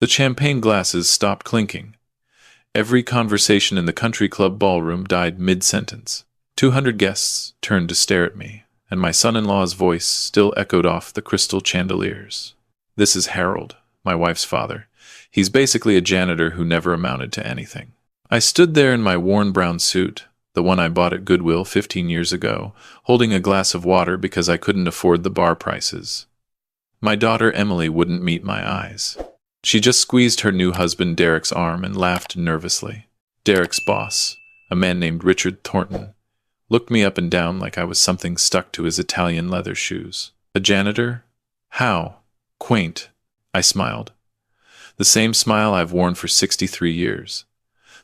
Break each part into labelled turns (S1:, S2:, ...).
S1: The champagne glasses stopped clinking. Every conversation in the country club ballroom died mid-sentence. 200 guests turned to stare at me, and my son-in-law's voice still echoed off the crystal chandeliers. This is Harold, my wife's father. He's basically a janitor who never amounted to anything. I stood there in my worn brown suit, the one I bought at Goodwill 15 years ago, holding a glass of water because I couldn't afford the bar prices. My daughter Emily wouldn't meet my eyes. She just squeezed her new husband Derek's arm and laughed nervously. Derek's boss, a man named Richard Thornton, looked me up and down like I was something stuck to his Italian leather shoes. A janitor? How? Quaint. I smiled. The same smile I've worn for 63 years.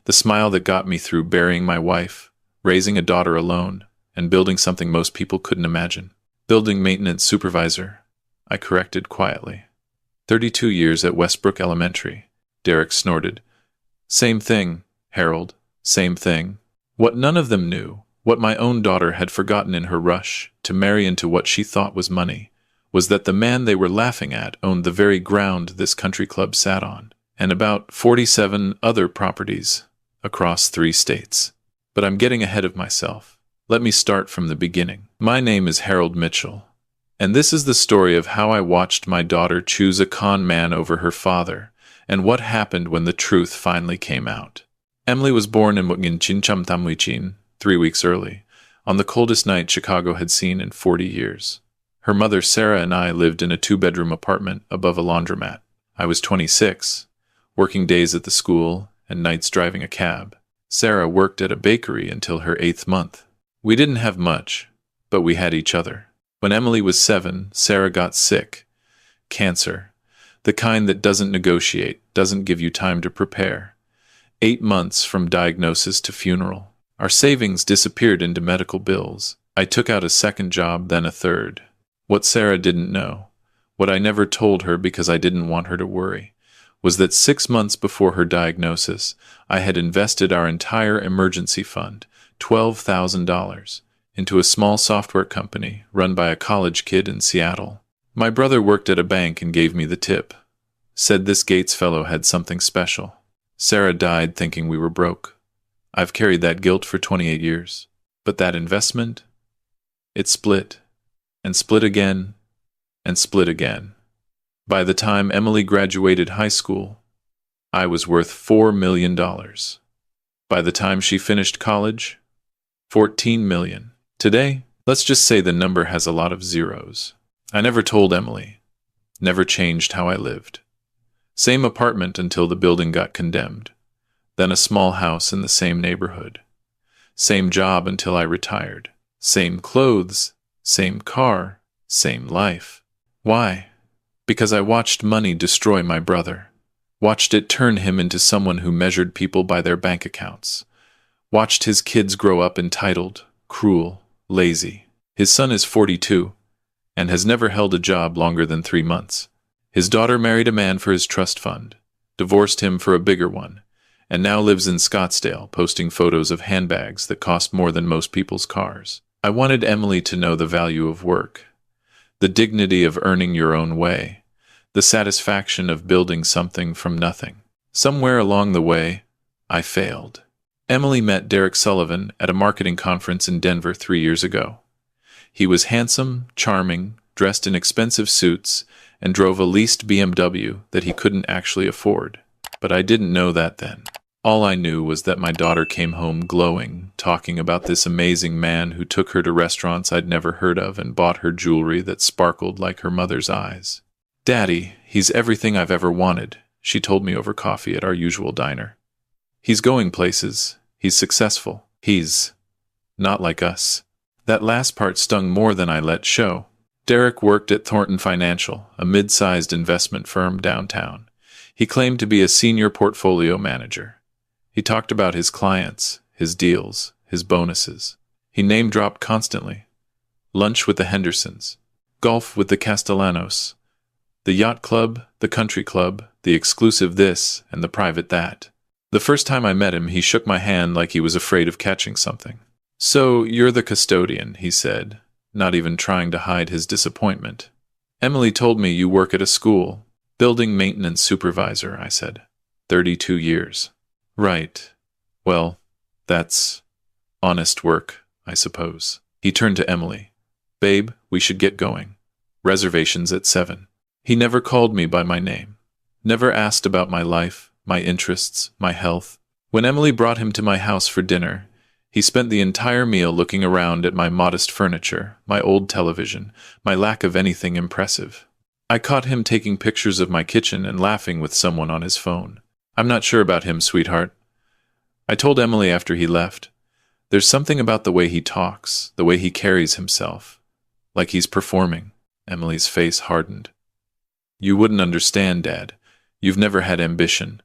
S1: The smile that got me through burying my wife, raising a daughter alone, and building something most people couldn't imagine. Building maintenance supervisor, I corrected quietly. 32 years at Westbrook Elementary. Derek snorted. Same thing, Harold, same thing. What none of them knew, what my own daughter had forgotten in her rush to marry into what she thought was money, was that the man they were laughing at owned the very ground this country club sat on, and about 47 other properties across 3 states. But I'm getting ahead of myself. Let me start from the beginning. My name is Harold Mitchell, and this is the story of how I watched my daughter choose a con man over her father, and what happened when the truth finally came out. Emily was born in Muknginchincham 3 weeks early, on the coldest night Chicago had seen in 40 years. Her mother Sarah and I lived in a 2-bedroom apartment above a laundromat. I was 26, working days at the school and nights driving a cab. Sarah worked at a bakery until her 8th month. We didn't have much, but we had each other. When Emily was 7, Sarah got sick. Cancer. The kind that doesn't negotiate, doesn't give you time to prepare. 8 months from diagnosis to funeral. Our savings disappeared into medical bills. I took out a second job, then a third. What Sarah didn't know, what I never told her because I didn't want her to worry, was that 6 months before her diagnosis, I had invested our entire emergency fund, $12,000, into a small software company run by a college kid in Seattle. My brother worked at a bank and gave me the tip. Said this Gates fellow had something special. Sarah died thinking we were broke. I've carried that guilt for 28 years. But that investment? It split. And split again. And split again. By the time Emily graduated high school, I was worth $4 million. By the time she finished college, $14 million. Today, let's just say the number has a lot of zeros. I never told Emily. Never changed how I lived. Same apartment until the building got condemned. Then a small house in the same neighborhood. Same job until I retired. Same clothes, same car, same life. Why? Because I watched money destroy my brother. Watched it turn him into someone who measured people by their bank accounts. Watched his kids grow up entitled, cruel, lazy. His son is 42 and has never held a job longer than 3 months. His daughter married a man for his trust fund, divorced him for a bigger one, and now lives in Scottsdale, posting photos of handbags that cost more than most people's cars. I wanted Emily to know the value of work, the dignity of earning your own way, the satisfaction of building something from nothing. Somewhere along the way, I failed. Emily met Derek Sullivan at a marketing conference in Denver 3 years ago. He was handsome, charming, dressed in expensive suits, and drove a leased BMW that he couldn't actually afford. But I didn't know that then. All I knew was that my daughter came home glowing, talking about this amazing man who took her to restaurants I'd never heard of and bought her jewelry that sparkled like her mother's eyes. "Daddy, he's everything I've ever wanted," she told me over coffee at our usual diner. "He's going places. He's successful. He's not like us." That last part stung more than I let show. Derek worked at Thornton Financial, a mid-sized investment firm downtown. He claimed to be a senior portfolio manager. He talked about his clients, his deals, his bonuses. He name-dropped constantly. Lunch with the Hendersons, golf with the Castellanos, the yacht club, the country club, the exclusive this, and the private that. The first time I met him, he shook my hand like he was afraid of catching something. "So, you're the custodian," he said, not even trying to hide his disappointment. "Emily told me you work at a school." Building maintenance supervisor, I said. 32 years. Right. Well, that's honest work, I suppose. He turned to Emily. Babe, we should get going. Reservations at 7. He never called me by my name. Never asked about my life, my interests, my health. When Emily brought him to my house for dinner, he spent the entire meal looking around at my modest furniture, my old television, my lack of anything impressive. I caught him taking pictures of my kitchen and laughing with someone on his phone. I'm not sure about him, sweetheart. I told Emily after he left. There's something about the way he talks, the way he carries himself. Like he's performing. Emily's face hardened. You wouldn't understand, Dad. You've never had ambition.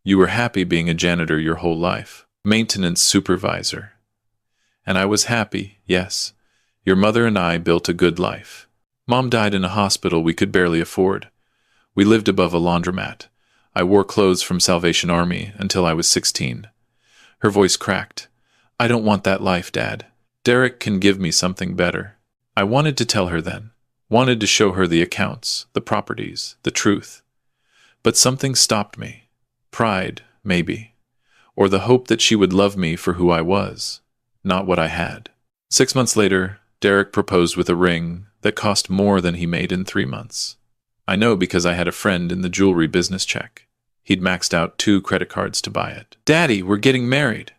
S1: You were happy being a janitor your whole life. Maintenance supervisor. And I was happy, yes. Your mother and I built a good life. Mom died in a hospital we could barely afford. We lived above a laundromat. I wore clothes from Salvation Army until I was 16. Her voice cracked. I don't want that life, Dad. Derek can give me something better. I wanted to tell her then. Wanted to show her the accounts, the properties, the truth. But something stopped me. Pride, maybe. Or the hope that she would love me for who I was, not what I had. 6 months later, Derek proposed with a ring that cost more than he made in 3 months. I know because I had a friend in the jewelry business check. He'd maxed out 2 credit cards to buy it. Daddy, we're getting married.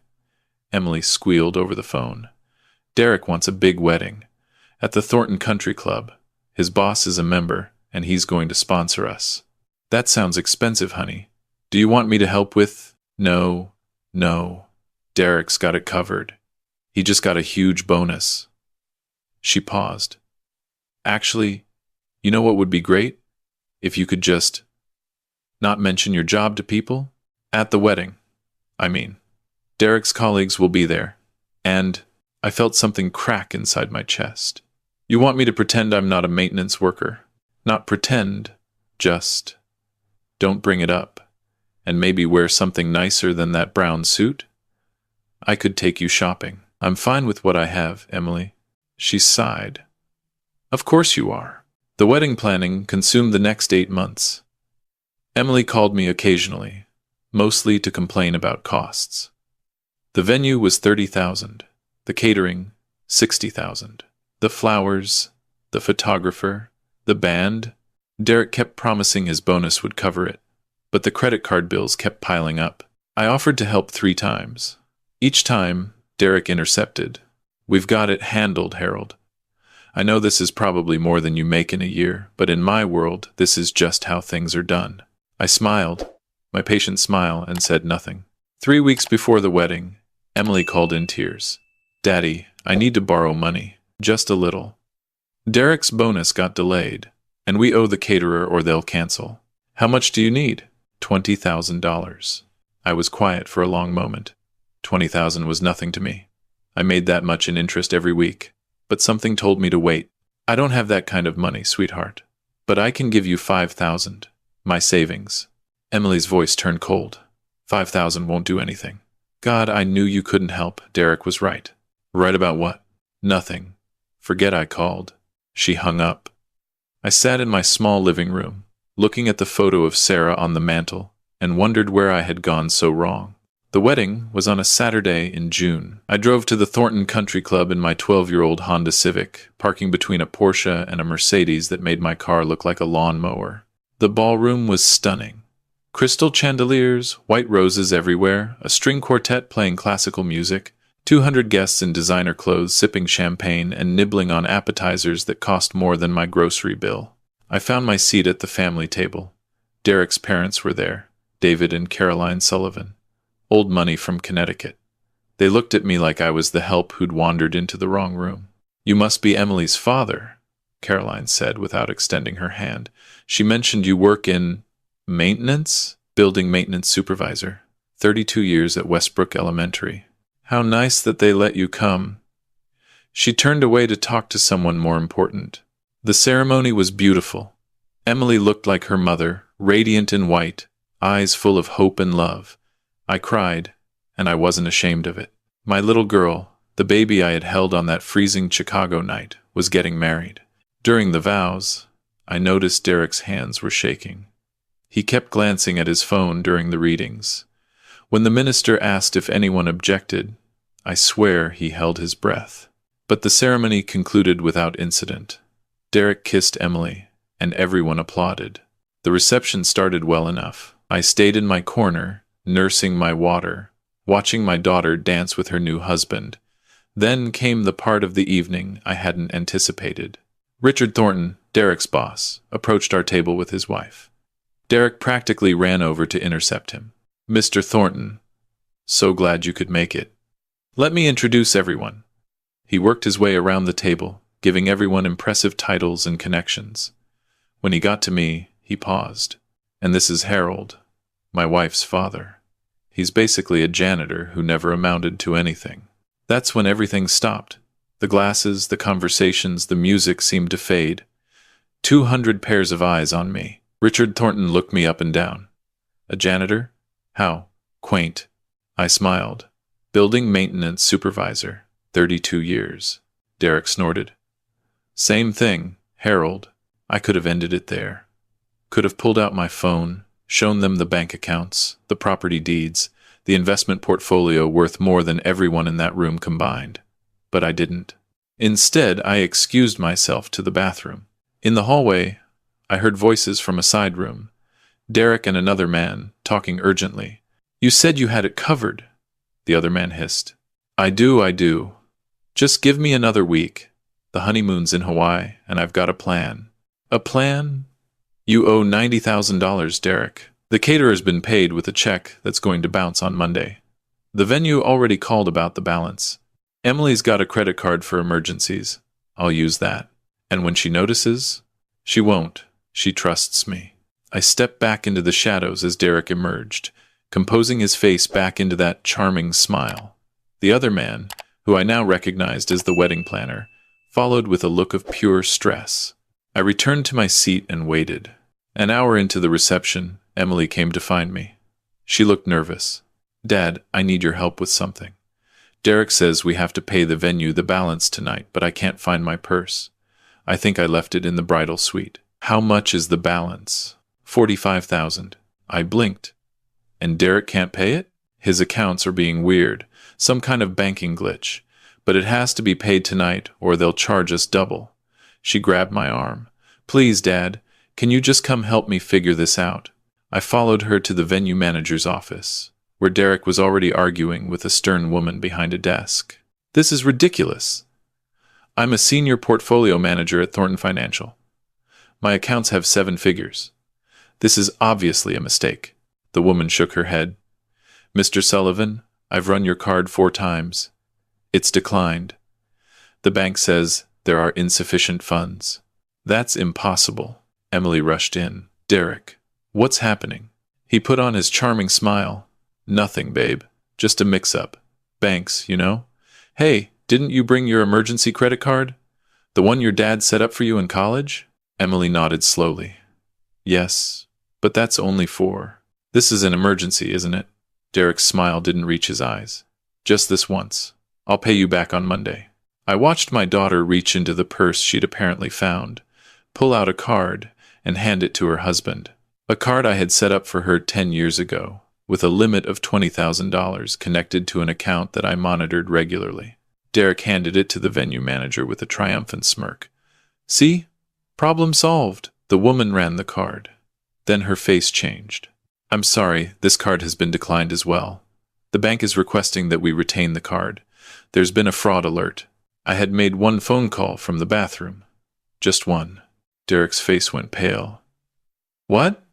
S1: Emily squealed over the phone. Derek wants a big wedding. At the Thornton Country Club. His boss is a member, and he's going to sponsor us. That sounds expensive, honey. Do you want me to help with? No. Derek's got it covered. He just got a huge bonus. She paused. Actually, you know what would be great? If you could just not mention your job to people? At the wedding, I mean. Derek's colleagues will be there. And I felt something crack inside my chest. You want me to pretend I'm not a maintenance worker? Not pretend, just don't bring it up. And maybe wear something nicer than that brown suit? I could take you shopping. I'm fine with what I have, Emily. She sighed. Of course you are. The wedding planning consumed the next 8 months. Emily called me occasionally, mostly to complain about costs. The venue was $30,000. The catering, $60,000. The flowers, the photographer, the band. Derek kept promising his bonus would cover it, but the credit card bills kept piling up. I offered to help 3 times. Each time, Derek intercepted. We've got it handled, Harold. I know this is probably more than you make in a year, but in my world, this is just how things are done. I smiled, my patient smile, and said nothing. 3 weeks before the wedding, Emily called in tears. Daddy, I need to borrow money. Just a little. Derek's bonus got delayed, and we owe the caterer or they'll cancel. How much do you need? $20,000. I was quiet for a long moment. $20,000 was nothing to me. I made that much in interest every week, but something told me to wait. I don't have that kind of money, sweetheart, but I can give you $5,000. My savings. Emily's voice turned cold. $5,000 won't do anything. God, I knew you couldn't help. Derek was right. Right about what? Nothing. Forget I called. She hung up. I sat in my small living room, looking at the photo of Sarah on the mantel, and wondered where I had gone so wrong. The wedding was on a Saturday in June. I drove to the Thornton Country Club in my 12-year-old Honda Civic, parking between a Porsche and a Mercedes that made my car look like a lawnmower. The ballroom was stunning. Crystal chandeliers, white roses everywhere, a string quartet playing classical music, 200 guests in designer clothes sipping champagne and nibbling on appetizers that cost more than my grocery bill. I found my seat at the family table. Derek's parents were there, David and Caroline Sullivan. Old money from Connecticut. They looked at me like I was the help who'd wandered into the wrong room. You must be Emily's father, Caroline said without extending her hand. She mentioned you work in maintenance? Building maintenance supervisor. 32 years at Westbrook Elementary. How nice that they let you come. She turned away to talk to someone more important. The ceremony was beautiful. Emily looked like her mother, radiant in white, eyes full of hope and love. I cried, and I wasn't ashamed of it. My little girl, the baby I had held on that freezing Chicago night, was getting married. During the vows, I noticed Derek's hands were shaking. He kept glancing at his phone during the readings. When the minister asked if anyone objected, I swear he held his breath. But the ceremony concluded without incident. Derek kissed Emily, and everyone applauded. The reception started well enough. I stayed in my corner, nursing my water, watching my daughter dance with her new husband. Then came the part of the evening I hadn't anticipated. Richard Thornton, Derek's boss, approached our table with his wife. Derek practically ran over to intercept him. "Mr. Thornton, so glad you could make it. Let me introduce everyone." He worked his way around the table, giving everyone impressive titles and connections. When he got to me, he paused. "And this is Harold, my wife's father. He's basically a janitor who never amounted to anything." That's when everything stopped. The glasses, the conversations, the music seemed to fade. 200 pairs of eyes on me. Richard Thornton looked me up and down. "A janitor? How quaint." I smiled. "Building maintenance supervisor, 32 years. Derek snorted. "Same thing, Harold." I could have ended it there. Could have pulled out my phone, shown them the bank accounts, the property deeds, the investment portfolio worth more than everyone in that room combined. But I didn't. Instead, I excused myself to the bathroom. In the hallway, I heard voices from a side room. Derek and another man, talking urgently. "You said you had it covered," the other man hissed. I do. Just give me another week. The honeymoon's in Hawaii, and I've got a plan." "A plan?" "You owe $90,000, Derek. The caterer's been paid with a check that's going to bounce on Monday. The venue already called about the balance. Emily's got a credit card for emergencies. I'll use that. And when she notices, she won't. She trusts me." I stepped back into the shadows as Derek emerged, composing his face back into that charming smile. The other man, who I now recognized as the wedding planner, followed with a look of pure stress. I returned to my seat and waited. An hour into the reception, Emily came to find me. She looked nervous. "Dad, I need your help with something. Derek says we have to pay the venue the balance tonight, but I can't find my purse. I think I left it in the bridal suite." "How much is the balance?" $45,000. I blinked. "And Derek can't pay it?" "His accounts are being weird. Some kind of banking glitch. But it has to be paid tonight or they'll charge us double." She grabbed my arm. "Please, Dad, can you just come help me figure this out?" I followed her to the venue manager's office, where Derek was already arguing with a stern woman behind a desk. "This is ridiculous. I'm a senior portfolio manager at Thornton Financial. My accounts have 7 figures. This is obviously a mistake." The woman shook her head. "Mr. Sullivan, I've run your card 4 times. It's declined. The bank says there are insufficient funds." "That's impossible." Emily rushed in. "Derek, what's happening?" He put on his charming smile. "Nothing, babe. Just a mix-up. Banks, you know. Hey, didn't you bring your emergency credit card? The one your dad set up for you in college?" Emily nodded slowly. "Yes, but that's only for... This is an emergency, isn't it?" Derek's smile didn't reach his eyes. "Just this once. I'll pay you back on Monday." I watched my daughter reach into the purse she'd apparently found, pull out a card, and hand it to her husband. A card I had set up for her 10 years ago, with a limit of $20,000 connected to an account that I monitored regularly. Derek handed it to the venue manager with a triumphant smirk. "See? Problem solved." The woman ran the card. Then her face changed. "I'm sorry, this card has been declined as well. The bank is requesting that we retain the card. There's been a fraud alert." I had made 1 phone call from the bathroom. Just 1. Derek's face went pale. "What?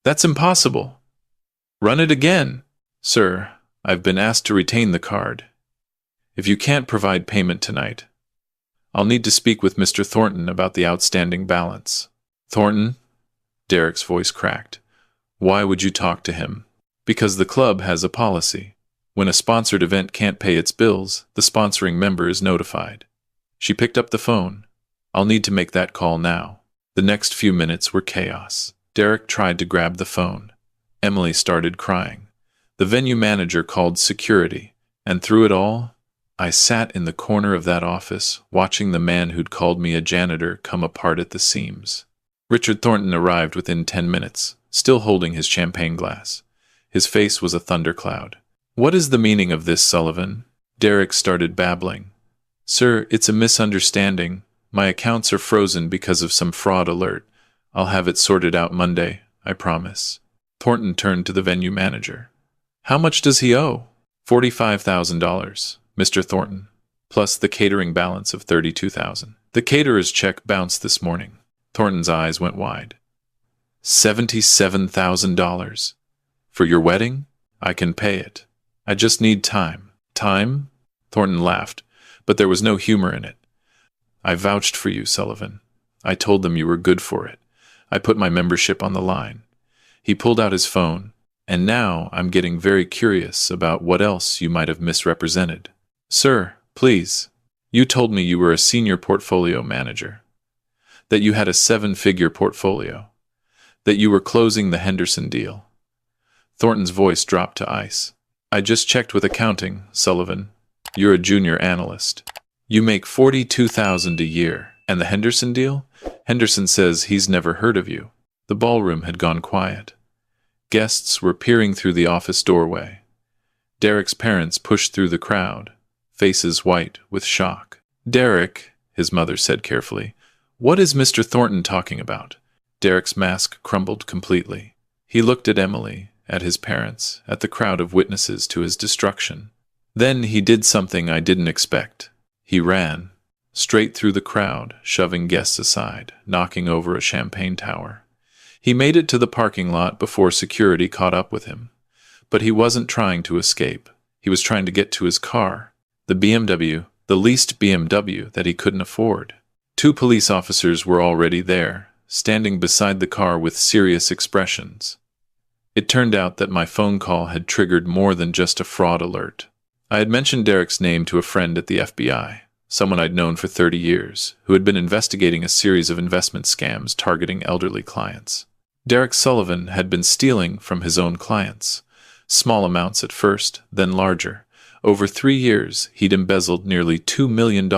S1: That's impossible. Run it again." "Sir, I've been asked to retain the card. If you can't provide payment tonight, I'll need to speak with Mr. Thornton about the outstanding balance." "Thornton?" Derek's voice cracked. "Why would you talk to him?" "Because the club has a policy. When a sponsored event can't pay its bills, the sponsoring member is notified." She picked up the phone. "I'll need to make that call now." The next few minutes were chaos. Derek tried to grab the phone. Emily started crying. The venue manager called security, and through it all, I sat in the corner of that office, watching the man who'd called me a janitor come apart at the seams. Richard Thornton arrived within 10 minutes, still holding his champagne glass. His face was a thundercloud. "What is the meaning of this, Sullivan?" Derek started babbling. "Sir, it's a misunderstanding. My accounts are frozen because of some fraud alert. I'll have it sorted out Monday, I promise." Thornton turned to the venue manager. "How much does he owe?" $45,000, Mr. Thornton, plus the catering balance of $32,000. The caterer's check bounced this morning. Thornton's eyes went wide. $77,000. For your wedding? I can pay it. I just need time. Time? Thornton laughed, but there was no humor in it. I vouched for you, Sullivan. I told them you were good for it. I put my membership on the line. He pulled out his phone, and now I'm getting very curious about what else you might have misrepresented. Sir, please. You told me you were a senior portfolio manager. That you had a 7-figure portfolio. That you were closing the Henderson deal. Thornton's voice dropped to ice. I just checked with accounting, Sullivan. You're a junior analyst. You make $42,000 a year. And the Henderson deal? Henderson says he's never heard of you. The ballroom had gone quiet. Guests were peering through the office doorway. Derek's parents pushed through the crowd, faces white with shock. Derek, his mother said carefully, what is Mr. Thornton talking about? Derek's mask crumbled completely. He looked at Emily, at his parents, at the crowd of witnesses to his destruction. Then he did something I didn't expect. He ran, straight through the crowd, shoving guests aside, knocking over a champagne tower. He made it to the parking lot before security caught up with him. But he wasn't trying to escape. He was trying to get to his car, the BMW, the leased BMW that he couldn't afford. 2 police officers were already there, standing beside the car with serious expressions. It turned out that my phone call had triggered more than just a fraud alert. I had mentioned Derek's name to a friend at the FBI, someone I'd known for 30 years, who had been investigating a series of investment scams targeting elderly clients. Derek Sullivan had been stealing from his own clients, small amounts at first, then larger. Over 3 years, he'd embezzled nearly $2 million.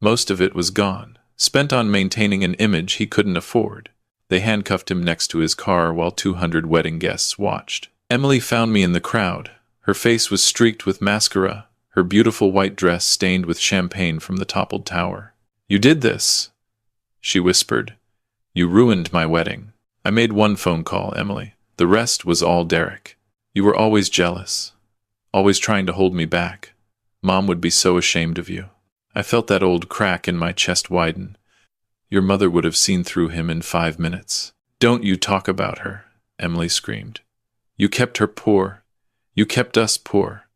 S1: Most of it was gone, spent on maintaining an image he couldn't afford. They handcuffed him next to his car while 200 wedding guests watched. Emily found me in the crowd. Her face was streaked with mascara, her beautiful white dress stained with champagne from the toppled tower. You did this, she whispered. You ruined my wedding. I made 1 phone call, Emily. The rest was all Derek. You were always jealous, always trying to hold me back. Mom would be so ashamed of you. I felt that old crack in my chest widen. Your mother would have seen through him in 5 minutes. Don't you talk about her, Emily screamed. You kept her poor. You kept us poor.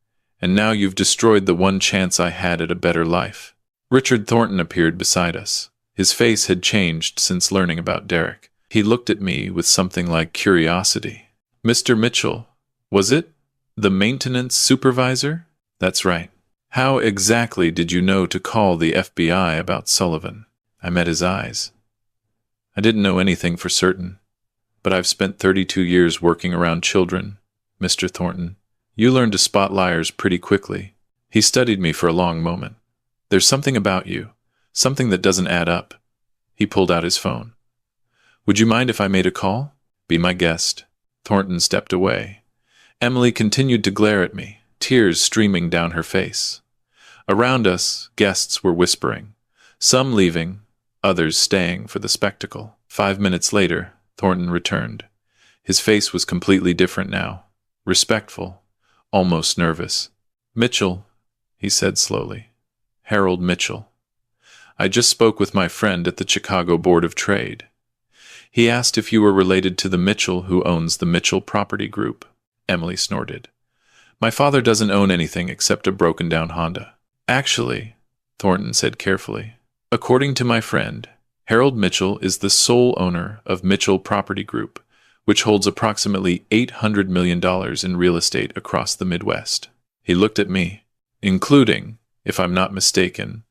S1: And now you've destroyed the one chance I had at a better life. Richard Thornton appeared beside us. His face had changed since learning about Derek. He looked at me with something like curiosity. Mr. Mitchell, was it? The maintenance supervisor? That's right. How exactly did you know to call the FBI about Sullivan? I met his eyes. I didn't know anything for certain, but I've spent 32 years working around children, Mr. Thornton. You learn to spot liars pretty quickly. He studied me for a long moment. There's something about you, something that doesn't add up. He pulled out his phone. Would you mind if I made a call? Be my guest. Thornton stepped away. Emily continued to glare at me, tears streaming down her face. Around us, guests were whispering, some leaving, others staying for the spectacle. 5 minutes later, Thornton returned. His face was completely different now, respectful, almost nervous. Mitchell, he said slowly. Harold Mitchell. I just spoke with my friend at the Chicago Board of Trade. He asked if you were related to the Mitchell who owns the Mitchell Property Group. Emily snorted. My father doesn't own anything except a broken-down Honda. Actually, Thornton said carefully, according to my friend, Harold Mitchell is the sole owner of Mitchell Property Group, which holds approximately $800 million in real estate across the Midwest. He looked at me, including, if I'm not mistaken,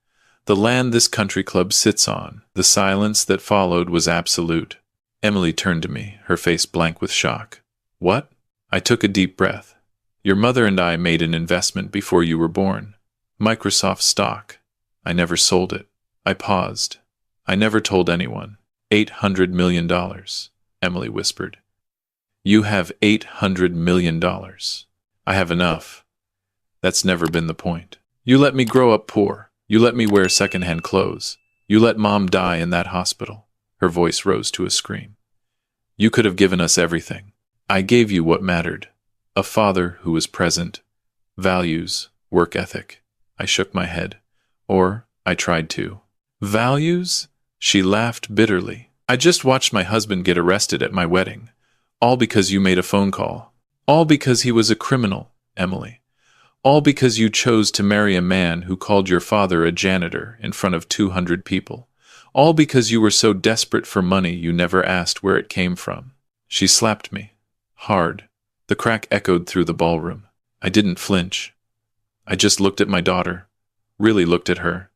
S1: the land this country club sits on. The silence that followed was absolute. Emily turned to me, her face blank with shock. What? I took a deep breath. Your mother and I made an investment before you were born. Microsoft stock. I never sold it. I paused. I never told anyone. $800 million, Emily whispered. You have $800 million. I have enough. That's never been the point. You let me grow up poor. You let me wear secondhand clothes. You let Mom die in that hospital. Her voice rose to a scream. You could have given us everything. I gave you what mattered. A father who was present. Values. Work ethic. I shook my head. Or, I tried to. Values? She laughed bitterly. I just watched my husband get arrested at my wedding. All because you made a phone call. All because he was a criminal, Emily. All because you chose to marry a man who called your father a janitor in front of 200 people. All because you were so desperate for money you never asked where it came from. She slapped me. Hard. The crack echoed through the ballroom. I didn't flinch. I just looked at my daughter, really looked at her,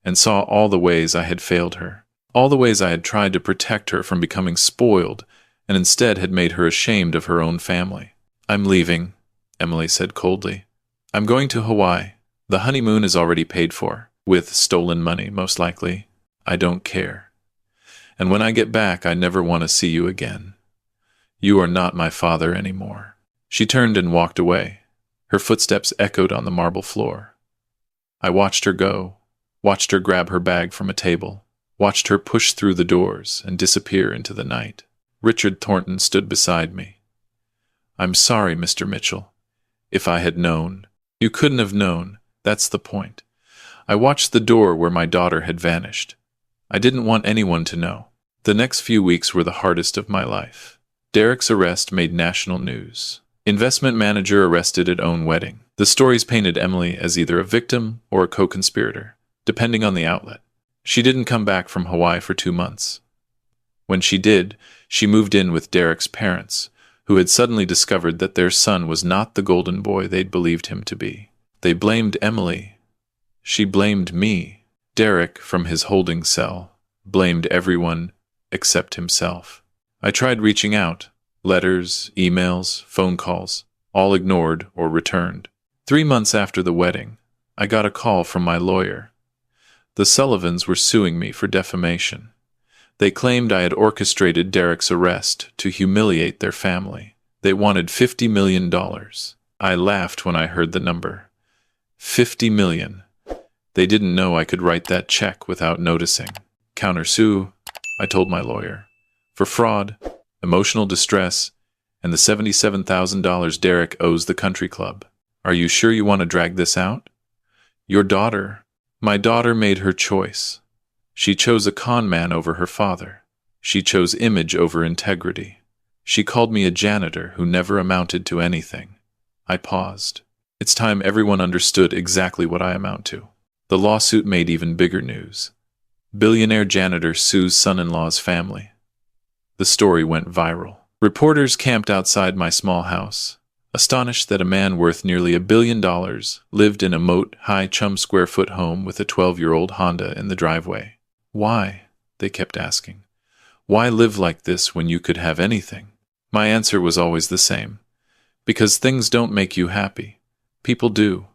S1: and saw all the ways I had failed her. All the ways I had tried to protect her from becoming spoiled, and instead had made her ashamed of her own family. I'm leaving, Emily said coldly. I'm going to Hawaii. The honeymoon is already paid for, with stolen money, most likely. I don't care. And when I get back, I never want to see you again. You are not my father anymore. She turned and walked away. Her footsteps echoed on the marble floor. I watched her go, watched her grab her bag from a table, watched her push through the doors and disappear into the night. Richard Thornton stood beside me. I'm sorry, Mr. Mitchell. If I had known. You couldn't have known. That's the point. I watched the door where my daughter had vanished. I didn't want anyone to know. The next few weeks were the hardest of my life. Derek's arrest made national news. Investment manager arrested at own wedding. The stories painted Emily as either a victim or a co-conspirator, depending on the outlet. She didn't come back from Hawaii for 2 months. When she did, she moved in with Derek's parents, who had suddenly discovered that their son was not the golden boy they'd believed him to be. They blamed Emily. She blamed me. Derek, from his holding cell, blamed everyone except himself. I tried reaching out. Letters, emails, phone calls, all ignored or returned. 3 months after the wedding, I got a call from my lawyer. The Sullivans were suing me for defamation. They claimed I had orchestrated Derek's arrest to humiliate their family. They wanted $50 million. I laughed when I heard the number. $50 million. They didn't know I could write that check without noticing. Countersue, I told my lawyer, for fraud, emotional distress, and the $77,000 Derek owes the country club. Are you sure you want to drag this out? Your daughter. My daughter made her choice. She chose a con man over her father. She chose image over integrity. She called me a janitor who never amounted to anything. I paused. It's time everyone understood exactly what I amount to. The lawsuit made even bigger news. Billionaire janitor sues son-in-law's family. The story went viral. Reporters camped outside my small house, astonished that a man worth nearly $1 billion lived in a moat-high chum-square-foot home with a 12-year-old Honda in the driveway. Why? They kept asking. Why live like this when you could have anything? My answer was always the same. Because things don't make you happy. People do.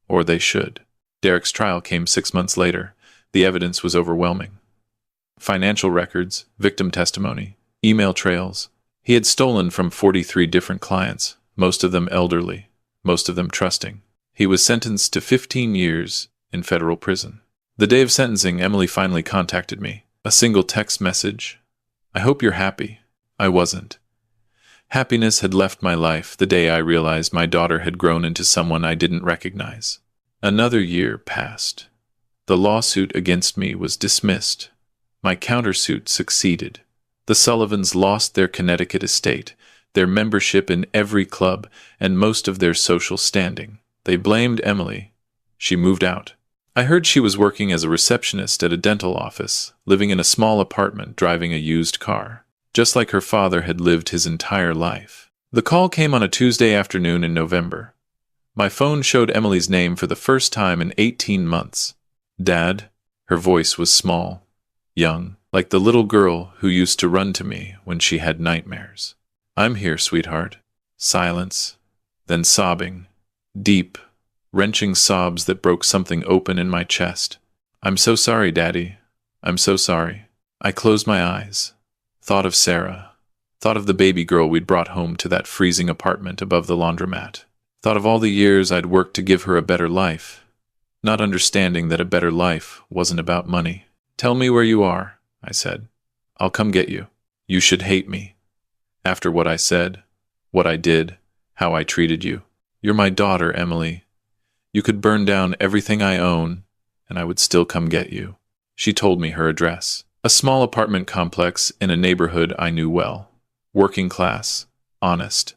S1: Or they should. Derek's trial came 6 months later. The evidence was overwhelming. Financial records, victim testimony, email trails. He had stolen from 43 different clients, most of them elderly, most of them trusting. He was sentenced to 15 years in federal prison. The day of sentencing, Emily finally contacted me. A single text message. I hope you're happy. I wasn't. Happiness had left my life the day I realized my daughter had grown into someone I didn't recognize. Another year passed. The lawsuit against me was dismissed. My countersuit succeeded. The Sullivans lost their Connecticut estate, their membership in every club, and most of their social standing. They blamed Emily. She moved out. I heard she was working as a receptionist at a dental office, living in a small apartment, driving a used car, just like her father had lived his entire life. The call came on a Tuesday afternoon in November. My phone showed Emily's name for the first time in 18 months. Dad. Her voice was small, young, like the little girl who used to run to me when she had nightmares. I'm here, sweetheart. Silence, then sobbing, deep, wrenching sobs that broke something open in my chest. I'm so sorry, Daddy. I'm so sorry. I closed my eyes, thought of Sarah, Thought of the baby girl we'd brought home to that freezing apartment above the laundromat. Thought of all the years I'd worked to give her a better life, not understanding that a better life wasn't about money. "Tell me where you are," I said. "I'll come get you." "You should hate me. After what I said, what I did, how I treated you. You're my daughter, Emily. You could burn down everything I own, and I would still come get you." She told me her address. A small apartment complex in a neighborhood I knew well. Working class, honest.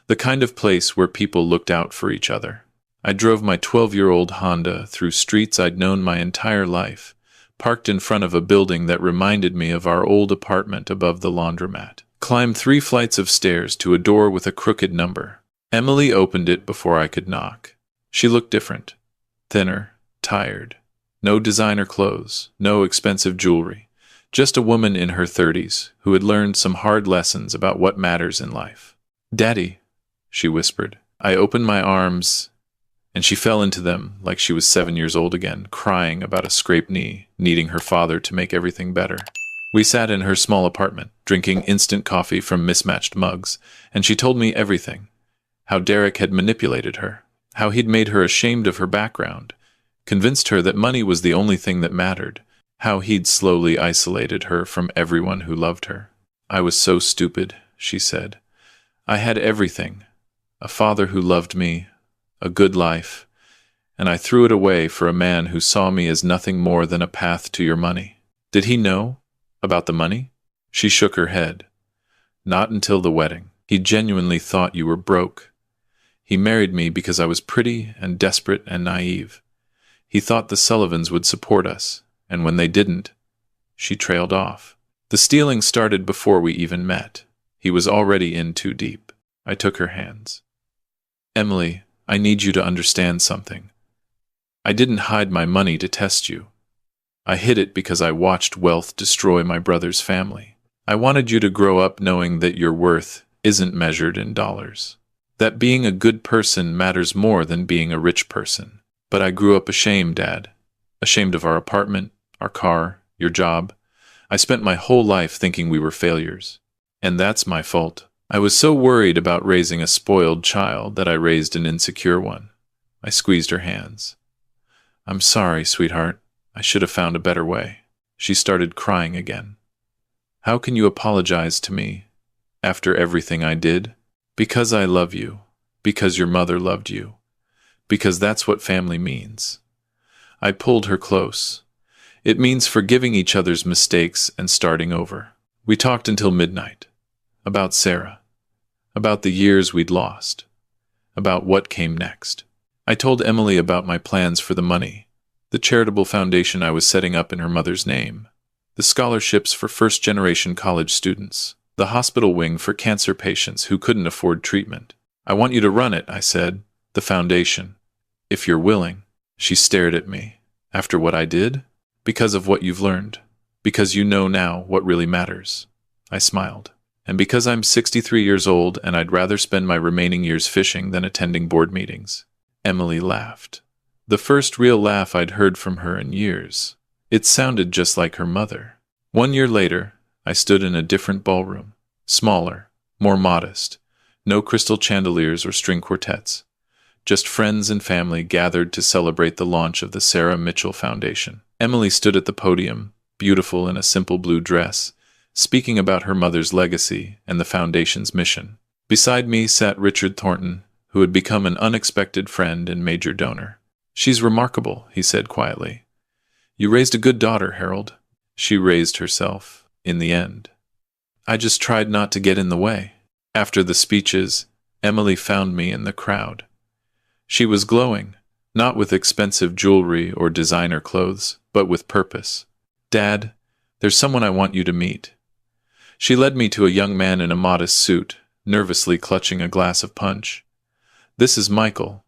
S1: The kind of place where people looked out for each other. I drove my 12-year-old Honda through streets I'd known my entire life, parked in front of a building that reminded me of our old apartment above the laundromat. Climbed 3 flights of stairs to a door with a crooked number. Emily opened it before I could knock. She looked different. Thinner, tired. No designer clothes, no expensive jewelry. Just a woman in her 30s who had learned some hard lessons about what matters in life. "Daddy," she whispered. I opened my arms, and she fell into them like she was 7 years old again, crying about a scraped knee, needing her father to make everything better. We sat in her small apartment, drinking instant coffee from mismatched mugs, and she told me everything. How Derek had manipulated her, how he'd made her ashamed of her background, convinced her that money was the only thing that mattered, how he'd slowly isolated her from everyone who loved her. "I was so stupid," she said. "I had everything. A father who loved me, a good life, and I threw it away for a man who saw me as nothing more than a path to your money." "Did he know about the money?" She shook her head. "Not until the wedding. He genuinely thought you were broke. He married me because I was pretty and desperate and naive. He thought the Sullivans would support us, and when they didn't," she trailed off. "The stealing started before we even met. He was already in too deep." I took her hands. "Emily, I need you to understand something. I didn't hide my money to test you. I hid it because I watched wealth destroy my brother's family. I wanted you to grow up knowing that your worth isn't measured in dollars. That being a good person matters more than being a rich person. But I grew up ashamed, Dad. Ashamed of our apartment, our car, your job. I spent my whole life thinking we were failures. And that's my fault. I was so worried about raising a spoiled child that I raised an insecure one." I squeezed her hands. "I'm sorry, sweetheart. I should have found a better way." She started crying again. "How can you apologize to me after everything I did?" "Because I love you. Because your mother loved you. Because that's what family means." I pulled her close. "It means forgiving each other's mistakes and starting over." We talked until midnight. About Sarah. About the years we'd lost. About what came next. I told Emily about my plans for the money, the charitable foundation I was setting up in her mother's name, the scholarships for first-generation college students, the hospital wing for cancer patients who couldn't afford treatment. "I want you to run it," I said, "the foundation. If you're willing." She stared at me. "After what I did? Because of what you've learned. Because you know now what really matters." I smiled. "And because I'm 63 years old and I'd rather spend my remaining years fishing than attending board meetings." Emily laughed. The first real laugh I'd heard from her in years. It sounded just like her mother. 1 year later, I stood in a different ballroom. Smaller, more modest. No crystal chandeliers or string quartets. Just friends and family gathered to celebrate the launch of the Sarah Mitchell Foundation. Emily stood at the podium, beautiful in a simple blue dress, speaking about her mother's legacy and the foundation's mission. Beside me sat Richard Thornton, who had become an unexpected friend and major donor. "She's remarkable," he said quietly. "You raised a good daughter, Harold." She raised herself, in the end. I just tried not to get in the way. After the speeches, Emily found me in the crowd. She was glowing, not with expensive jewelry or designer clothes, but with purpose. "Dad, there's someone I want you to meet." She led me to a young man in a modest suit, nervously clutching a glass of punch. "This is Michael.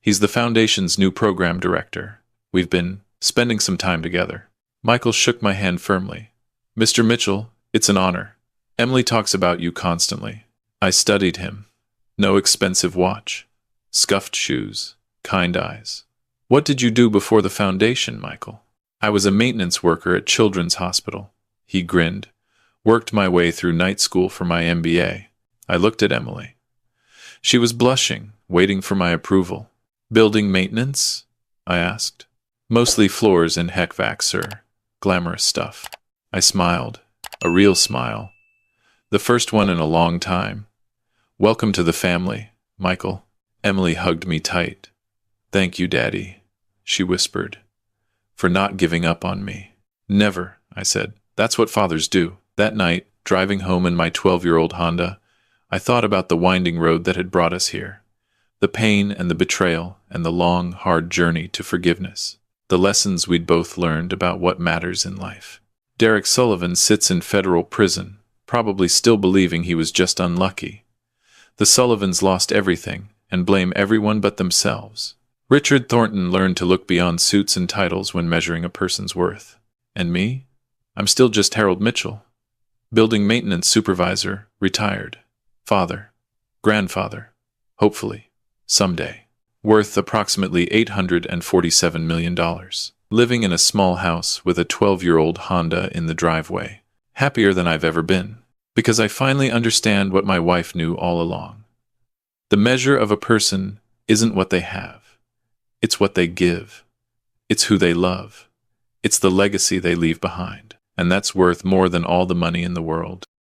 S1: He's the foundation's new program director. We've been spending some time together." Michael shook my hand firmly. "Mr. Mitchell, it's an honor. Emily talks about you constantly." I studied him. No expensive watch. Scuffed shoes. Kind eyes. "What did you do before the foundation, Michael?" "I was a maintenance worker at Children's Hospital." He grinned. Worked my way through night school for my MBA. I looked at Emily. She was blushing, waiting for my approval. Building maintenance? I asked. Mostly floors and HVAC, sir. Glamorous stuff. I smiled. A real smile. The first one in a long time. Welcome to the family, Michael. Emily hugged me tight. Thank you, Daddy, she whispered, for not giving up on me. Never, I said. That's what fathers do. That night, driving home in my 12-year-old Honda, I thought about the winding road that had brought us here. The pain and the betrayal and the long, hard journey to forgiveness. The lessons we'd both learned about what matters in life. Derek Sullivan sits in federal prison, probably still believing he was just unlucky. The Sullivans lost everything and blame everyone but themselves. Richard Thornton learned to look beyond suits and titles when measuring a person's worth. And me? I'm still just Harold Mitchell. Building maintenance supervisor, retired. Father. Grandfather. Hopefully. Someday. Worth approximately $847 million. Living in a small house with a 12-year-old Honda in the driveway. Happier than I've ever been. Because I finally understand what my wife knew all along. The measure of a person isn't what they have. It's what they give. It's who they love. It's the legacy they leave behind. And that's worth more than all the money in the world.